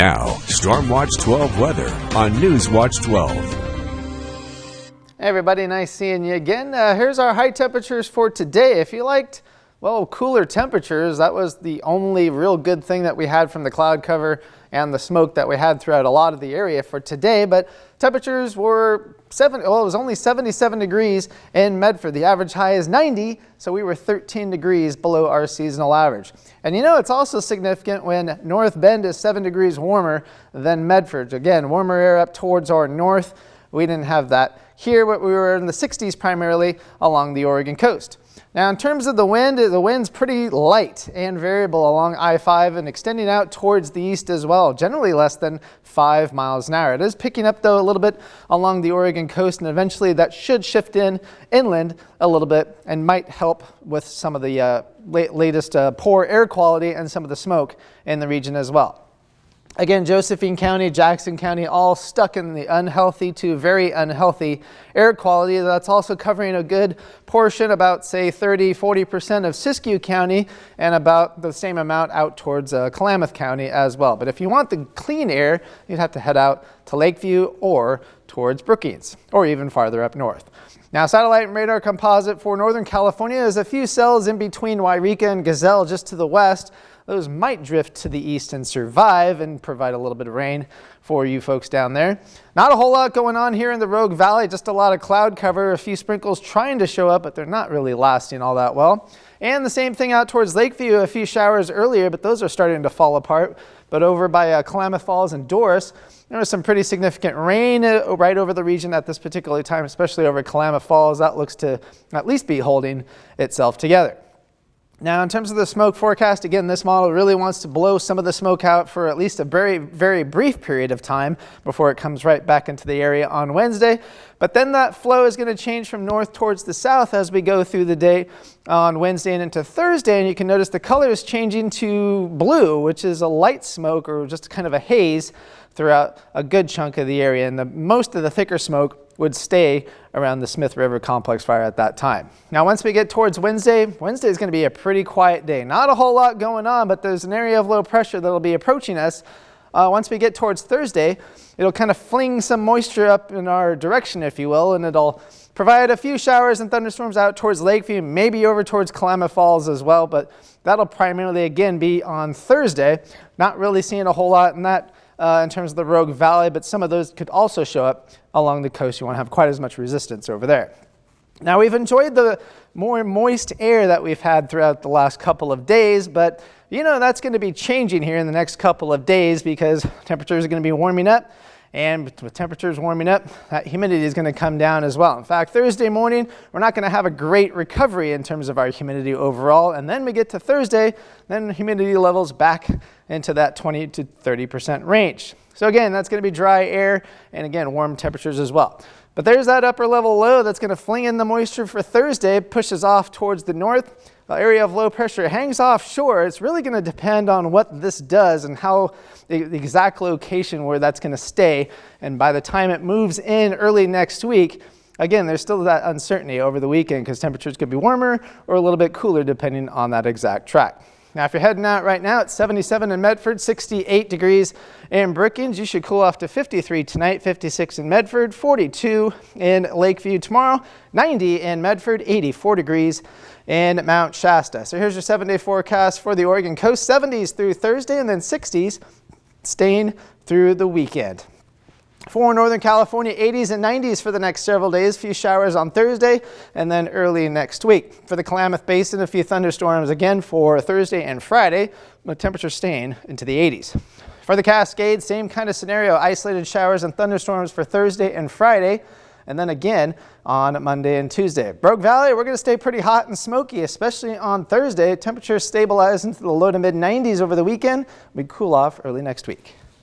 Now, Stormwatch 12 weather on Newswatch 12. Hey everybody, nice seeing you again. Here's our high temperatures for today. If you liked, well, cooler temperatures, that was the only real good thing that we had from the cloud cover and the smoke that we had throughout a lot of the area for today. But temperatures were it was only 77 degrees in Medford. The average high is 90, so we were 13 degrees below our seasonal average. And you know, it's also significant when North Bend is 7 degrees warmer than Medford. Again, warmer air up towards our north. We didn't have that here, but we were in the 60s primarily along the Oregon coast. Now, in terms of the wind's pretty light and variable along I-5 and extending out towards the east as well, generally less than 5 miles an hour. It is picking up, though, a little bit along the Oregon coast, and eventually that should shift inland a little bit and might help with some of the latest poor air quality and some of the smoke in the region as well. Again, Josephine County, Jackson County, all stuck in the unhealthy to very unhealthy air quality. That's also covering a good portion, about say 30–40% of Siskiyou County, and about the same amount out towards Klamath County as well. But if you want the clean air, you'd have to head out to Lakeview or towards Brookings, or even farther up north. Now, satellite and radar composite for Northern California is a few cells in between Wairika and Gazelle just to the west. Those might drift to the east and survive and provide a little bit of rain for you folks down there. Not a whole lot going on here in the Rogue Valley, just a lot of cloud cover, a few sprinkles trying to show up, but they're not really lasting all that well. And the same thing out towards Lakeview, a few showers earlier, but those are starting to fall apart. But over by Klamath Falls and Doris, there was some pretty significant rain right over the region at this particular time, especially over Klamath Falls. That looks to at least be holding itself together. Now, in terms of the smoke forecast, again, this model really wants to blow some of the smoke out for at least a very, very brief period of time before it comes right back into the area on Wednesday. But then that flow is going to change from north towards the south as we go through the day on Wednesday and into Thursday. And you can notice the color is changing to blue, which is a light smoke or just kind of a haze throughout a good chunk of the area. And most of the thicker smoke would stay around the Smith River Complex fire at that time. Now, once we get towards Wednesday is going to be a pretty quiet day. Not a whole lot going on, but there's an area of low pressure that'll be approaching us. Once we get towards Thursday, it'll kind of fling some moisture up in our direction, if you will, and it'll provide a few showers and thunderstorms out towards Lakeview, maybe over towards Klamath Falls as well, but that'll primarily, again, be on Thursday. Not really seeing a whole lot in that in terms of the Rogue Valley, but some of those could also show up along the coast. You won't have quite as much resistance over there. Now, we've enjoyed the more moist air that we've had throughout the last couple of days, but you know that's going to be changing here in the next couple of days because temperatures are going to be warming up. And with temperatures warming up, that humidity is going to come down as well. In fact, Thursday morning, we're not going to have a great recovery in terms of our humidity overall. And then we get to Thursday, then humidity levels back into that 20 to 30% range. So again, that's going to be dry air and again, warm temperatures as well. But there's that upper level low that's going to fling in the moisture for Thursday, pushes off towards the north. The area of low pressure hangs offshore. It's really going to depend on what this does and how the exact location where that's going to stay. And by the time it moves in early next week, again, there's still that uncertainty over the weekend because temperatures could be warmer or a little bit cooler depending on that exact track. Now, if you're heading out right now, it's 77 in Medford, 68 degrees in Brookings. You should cool off to 53 tonight, 56 in Medford, 42 in Lakeview tomorrow, 90 in Medford, 84 degrees in Mount Shasta. So here's your 7-day forecast for the Oregon coast, 70s through Thursday and then 60s staying through the weekend. For Northern California, 80s and 90s for the next several days. A few showers on Thursday and then early next week. For the Klamath Basin, a few thunderstorms again for Thursday and Friday, with temperatures staying into the 80s. For the Cascades, same kind of scenario. Isolated showers and thunderstorms for Thursday and Friday, and then again on Monday and Tuesday. Rogue Valley, we're going to stay pretty hot and smoky, especially on Thursday. Temperatures stabilize into the low to mid 90s over the weekend. We cool off early next week.